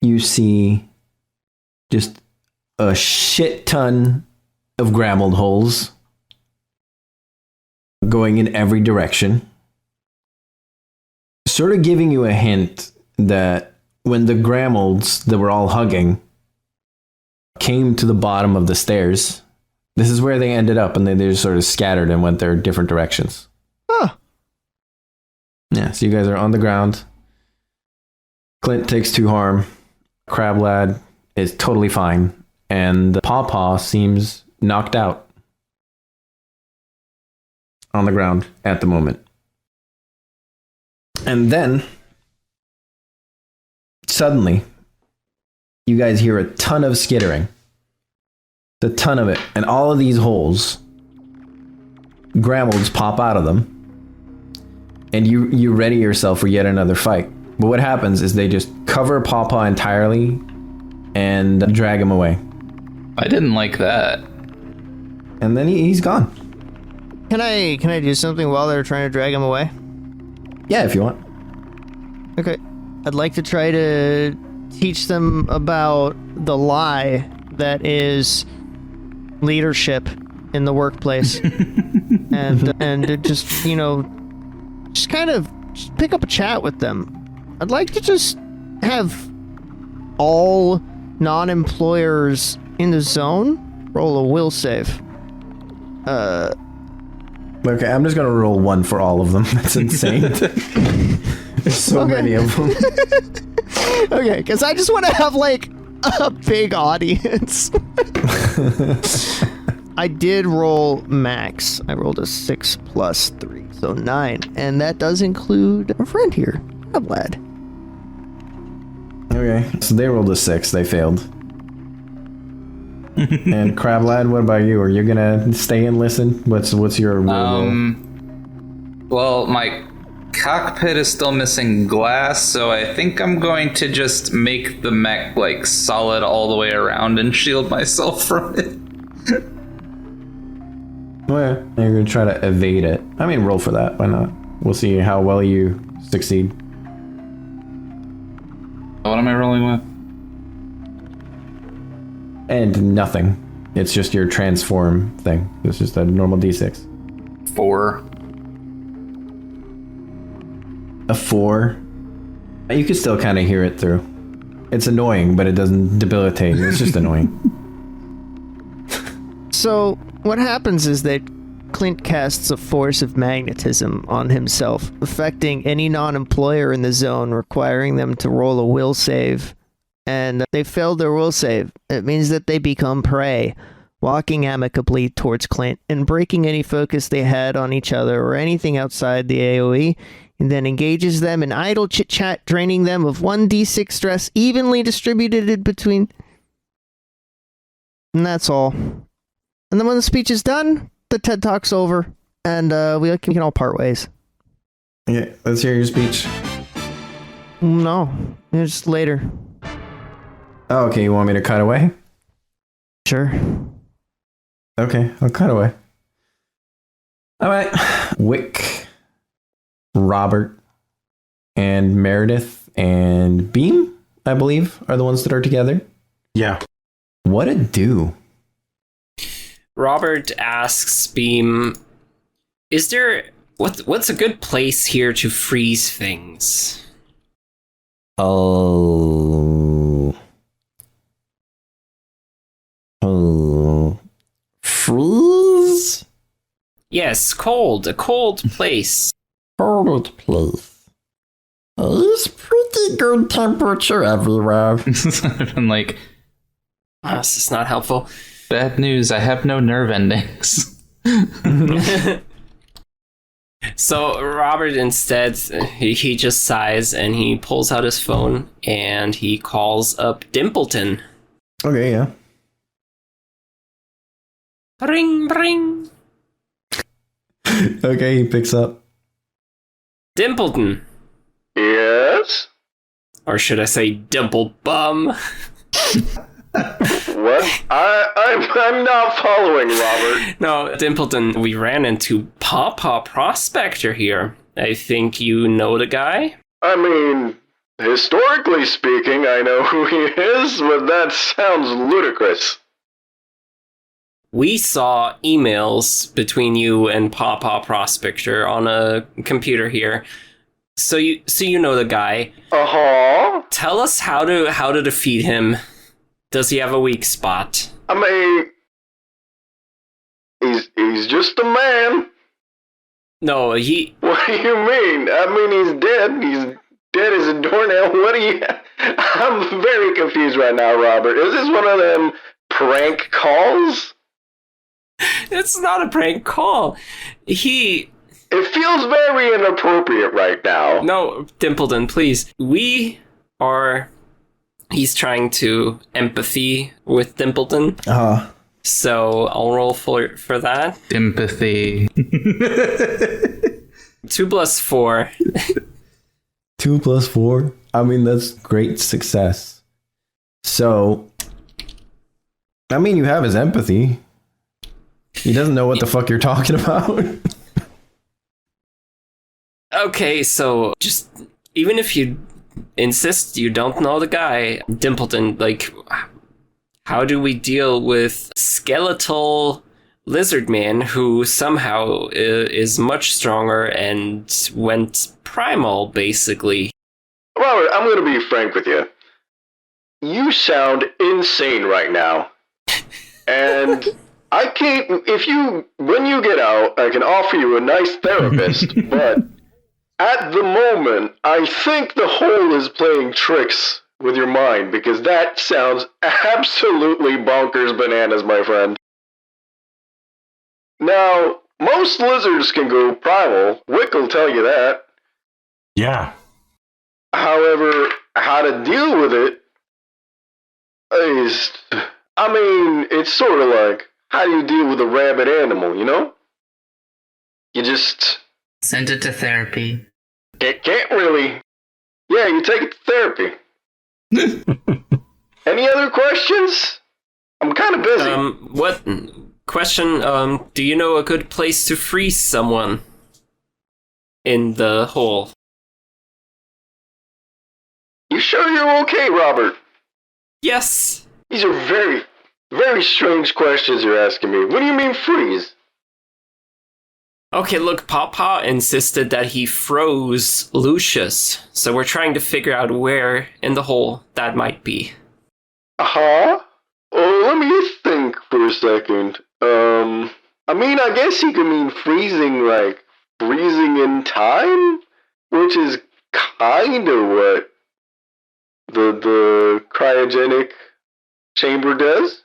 you see just a shit ton of grammeled holes going in every direction, sort of giving you a hint that when the grammeleds that were all hugging came to the bottom of the stairs, this is where they ended up, and they just sort of scattered and went their different directions. Huh. Yeah, so you guys are on the ground. Clint takes 2 harm. Crablad is totally fine. And Pawpaw seems knocked out on the ground at the moment. And then, suddenly, you guys hear a ton of skittering. A ton of it. And all of these holes, grammeleds pop out of them. And you ready yourself for yet another fight. But what happens is they just cover Pawpaw entirely and drag him away. I didn't like that. And then he's gone. Can I do something while they're trying to drag him away? Yeah, if you want. Okay. I'd like to try to teach them about the lie that is leadership in the workplace. and just, just kind of just pick up a chat with them. I'd like to just have all non-employers in the zone roll a will save. Okay, I'm just gonna roll 1 for all of them. That's insane. There's so many of them. Okay, because I just want to have like a big audience. I did roll max. I rolled a 6 plus 3, so 9. And that does include a friend here. I'm glad. Okay, so they rolled a 6. They failed. And Crab Lad, what about you? Are you gonna stay and listen? What's your roll? Well, my cockpit is still missing glass, so I think I'm going to just make the mech like solid all the way around and shield myself from it. Well, you're gonna try to evade it. I mean, roll for that. Why not? We'll see how well you succeed. What am I rolling with? And nothing. It's just your transform thing. It's just a normal d6. 4. A 4. You can still kind of hear it through. It's annoying, but it doesn't debilitate. It's just annoying. So, what happens is that Clint casts a force of magnetism on himself, affecting any non-employer in the zone, requiring them to roll a will save. And they failed their will save. It means that they become prey, walking amicably towards Clint and breaking any focus they had on each other or anything outside the AoE, and then engages them in idle chit-chat, draining them of 1d6 stress evenly distributed between... And that's all. And then when the speech is done, the TED Talk's over, and we can all part ways. Yeah, let's hear your speech. No, it's later. Oh, okay, you want me to cut away? Sure. Okay, I'll cut away. Alright. Wick, Robert, and Meredith, and Beam, I believe, are the ones that are together. Yeah. What a do. Robert asks Beam, is there... What's a good place here to freeze things? Freeze? Yes, cold. A cold place. Cold place. It's pretty good temperature everywhere. I'm like, Oh, this is not helpful. bad news, I have no nerve endings. So Robert instead, he just sighs and he pulls out his phone and he calls up Dimpleton. Okay, yeah. Ring, ring. Okay, he picks up. Dimpleton. Yes? Or should I say Dimple Bum? What? I'm not following, Robert. No, Dimpleton, we ran into Pawpaw Prospector here. I think you know the guy? I mean, historically speaking, I know who he is, but that sounds ludicrous. We saw emails between you and Pawpaw Prospector on a computer here. So you know the guy. Uh-huh. Tell us how to defeat him. Does he have a weak spot? I mean, he's just a man. No, he... What do you mean? I mean, he's dead. He's dead as a doornail. What do you... I'm very confused right now, Robert. Is this one of them prank calls? It's not a prank call. It feels very inappropriate right now. No, Dimpleton, please. He's trying to empathy with Dimpleton. Uh-huh. So I'll roll for that. Empathy. 2 plus 4. 2 plus 4. I mean, that's great success. So, I mean, you have his empathy. He doesn't know what the fuck you're talking about. Okay, so just even if you insist you don't know the guy, Dimpleton, like, how do we deal with skeletal lizard man who somehow is much stronger and went primal, basically? Robert, I'm going to be frank with you. You sound insane right now. And I can't, when you get out, I can offer you a nice therapist, but At the moment, I think the hole is playing tricks with your mind, because that sounds absolutely bonkers bananas, my friend. Now, most lizards can go primal. Wick will tell you that. Yeah. However, how to deal with it is... I mean, it's sort of like, how do you deal with a rabid animal, you know? You just... Send it to therapy. It can't really... Yeah, you take it to therapy. Any other questions? I'm kind of busy. What... Question, do you know a good place to freeze someone in the hole? You sure you're okay, Robert? Yes. These are very, very strange questions you're asking me. What do you mean freeze? Okay, look, Papa insisted that he froze Lucius, so we're trying to figure out where in the hole that might be. Uh-huh. Oh, let me think for a second. I mean, I guess you could mean freezing, like, freezing in time? Which is kind of what the cryogenic chamber does.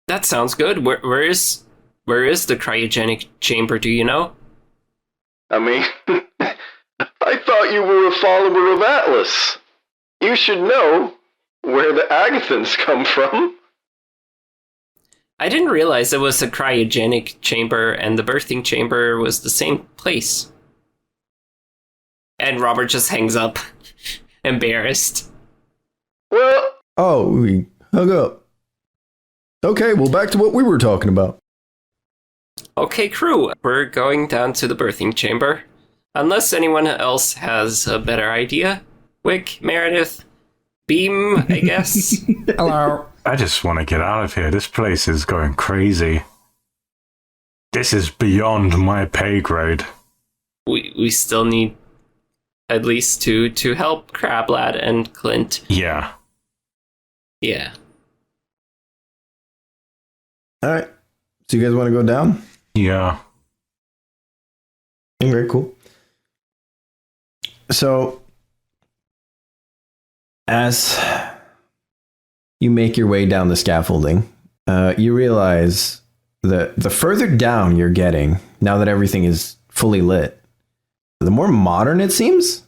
That sounds good. Where is the cryogenic chamber, do you know? I mean, I thought you were a follower of Atlas. You should know where the Agathans come from. I didn't realize it was a cryogenic chamber and the birthing chamber was the same place. And Robert just hangs up, embarrassed. Well... Oh, we hung up. Okay, well, back to what we were talking about. Okay, crew, we're going down to the birthing chamber. Unless anyone else has a better idea. Wick, Meredith, Beam, I guess. Hello. I just want to get out of here. This place is going crazy. This is beyond my pay grade. We still need at least two to help Crablad and Clint. Yeah. Yeah. Alright. So you guys want to go down? Yeah. Very cool. So, as you make your way down the scaffolding, you realize that the further down you're getting, now that everything is fully lit, the more modern it seems.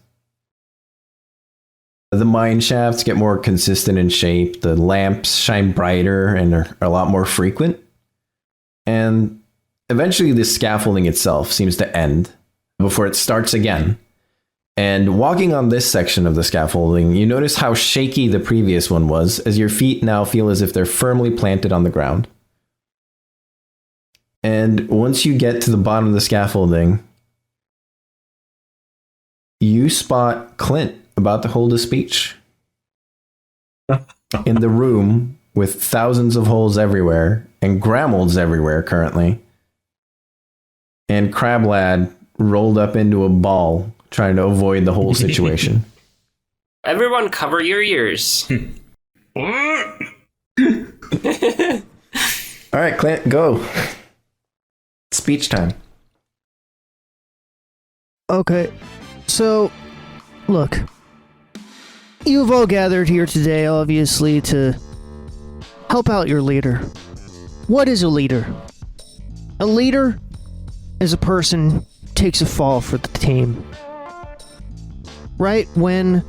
The mine shafts get more consistent in shape, the lamps shine brighter and are a lot more frequent. And eventually the scaffolding itself seems to end before it starts again. And walking on this section of the scaffolding, you notice how shaky the previous one was, as your feet now feel as if they're firmly planted on the ground. And once you get to the bottom of the scaffolding, you spot Clint about to hold a speech. In the room with thousands of holes everywhere and Gramolds everywhere currently. And Crablad rolled up into a ball trying to avoid the whole situation. Everyone cover your ears. All right, Clint, go. Speech time. Okay, so, look. You've all gathered here today, obviously, to help out your leader. What is a leader? A leader is a person who takes a fall for the team. Right when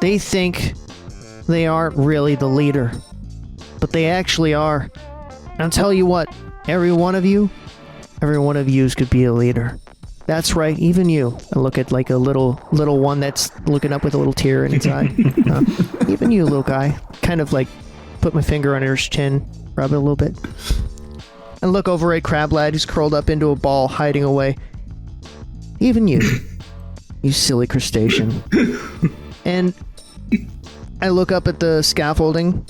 they think they aren't really the leader, but they actually are. And I'll tell you what, every one of you could be a leader. That's right, even you. I look at like a little one that's looking up with a little tear in its eye. Even you, little guy. Kind of like put my finger under his chin, rub it a little bit. And look over at Crablad, who's curled up into a ball, hiding away. Even you. You silly crustacean. And I look up at the scaffolding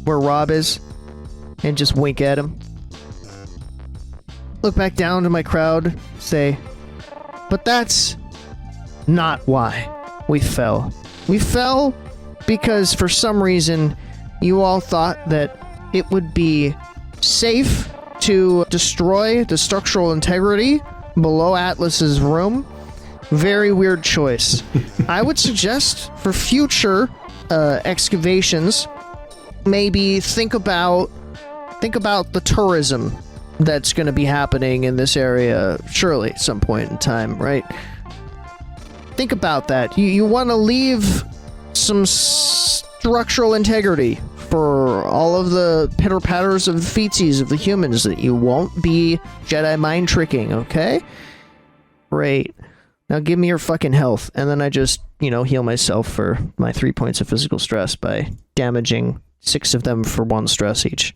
where Rob is and just wink at him. Look back down to my crowd, say, but that's not why we fell. We fell because for some reason you all thought that it would be safe to destroy the structural integrity below Atlas's room Very weird choice. I would suggest for future excavations, maybe think about the tourism that's going to be happening in this area surely at some point in time, right? Think about that. You want to leave some structural integrity for all of the pitter-patters of the feetsies of the humans that you won't be Jedi mind tricking, okay? Great. Now give me your fucking health, and then I just, heal myself for my 3 points of physical stress by damaging 6 of them for 1 stress each.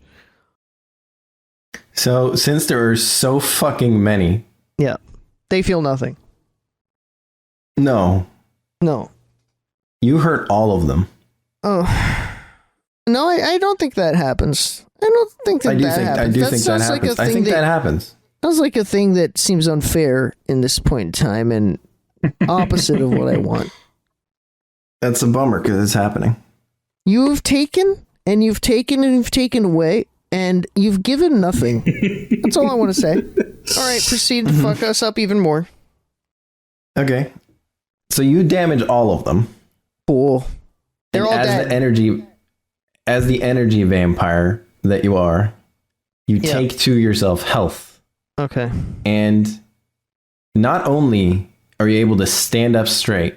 So, since there are so fucking many... Yeah. They feel nothing. No. You hurt all of them. Oh. No, I don't think that happens. I don't think that happens. I do think that happens. I think that happens. Sounds like a thing that seems unfair in this point in time and opposite of what I want. That's a bummer because it's happening. You've taken and you've taken and you've taken away and you've given nothing. That's all I want to say. All right, proceed to fuck us up even more. Okay. So you damage all of them. Cool. They're all dead. As the energy vampire that you are, you take to yourself health. Okay. And not only are you able to stand up straight,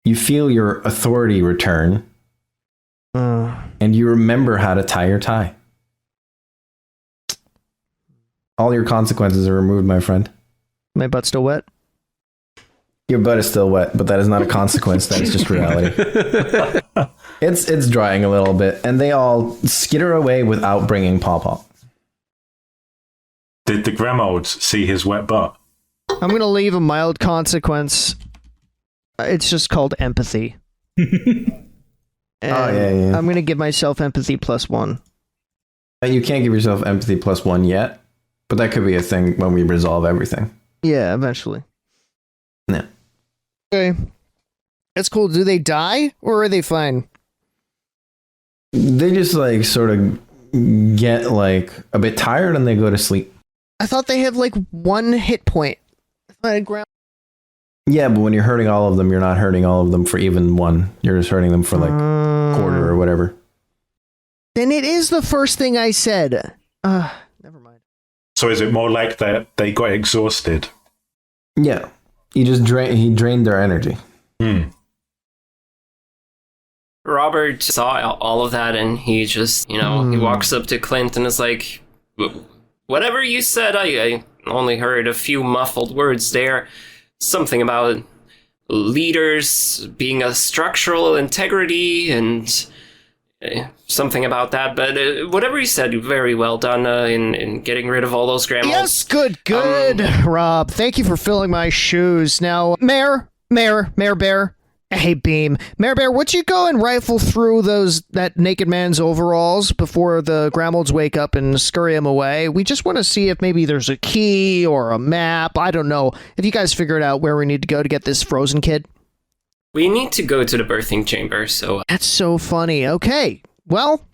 you feel your authority return, and you remember how to tie your tie. All your consequences are removed, my friend. My butt's still wet? Your butt is still wet, but that is not a consequence. That is just reality. It's drying a little bit, and they all skitter away without bringing Paw. Did the Gremolds see his wet butt? I'm going to leave a mild consequence. It's just called empathy. Yeah. I'm going to give myself empathy +1. You can't give yourself empathy +1 yet, but that could be a thing when we resolve everything. Yeah, eventually. Yeah. Okay. That's cool. Do they die, or are they fine? They just, sort of get, a bit tired and they go to sleep. I thought they had, 1 hit point. Yeah, but when you're hurting all of them, you're not hurting all of them for even 1. You're just hurting them for, quarter or whatever. Then it is the first thing I said. Never mind. So is it more like that they got exhausted? Yeah. He drained their energy. Robert saw all of that and he just, he walks up to Clint and is like, whatever you said, I only heard a few muffled words there. Something about leaders being a structural integrity and something about that. But whatever you said, very well done in getting rid of all those grandmas. Yes, good, Rob. Thank you for filling my shoes. Now, Mayor Bear. Hey, Beam. Mayor Bear, would you go and rifle through that naked man's overalls before the Gremolds wake up and scurry him away? We just want to see if maybe there's a key or a map. I don't know. If you guys figured out where we need to go to get this frozen kid? We need to go to the birthing chamber, so... That's so funny. Okay. Well,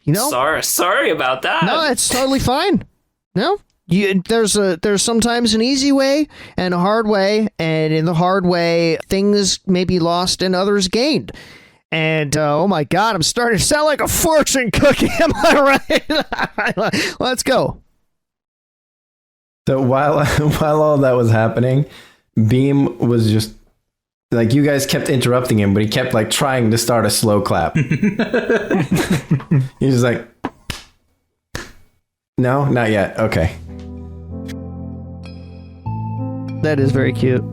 Sorry about that. No, it's totally fine. No? There's sometimes an easy way and a hard way, and in the hard way, things may be lost and others gained. And, oh my god, I'm starting to sound like a fortune cookie, am I right? Let's go. So while all that was happening, Beam was just, you guys kept interrupting him, but he kept, trying to start a slow clap. He's just like, no, not yet. Okay. That is very cute.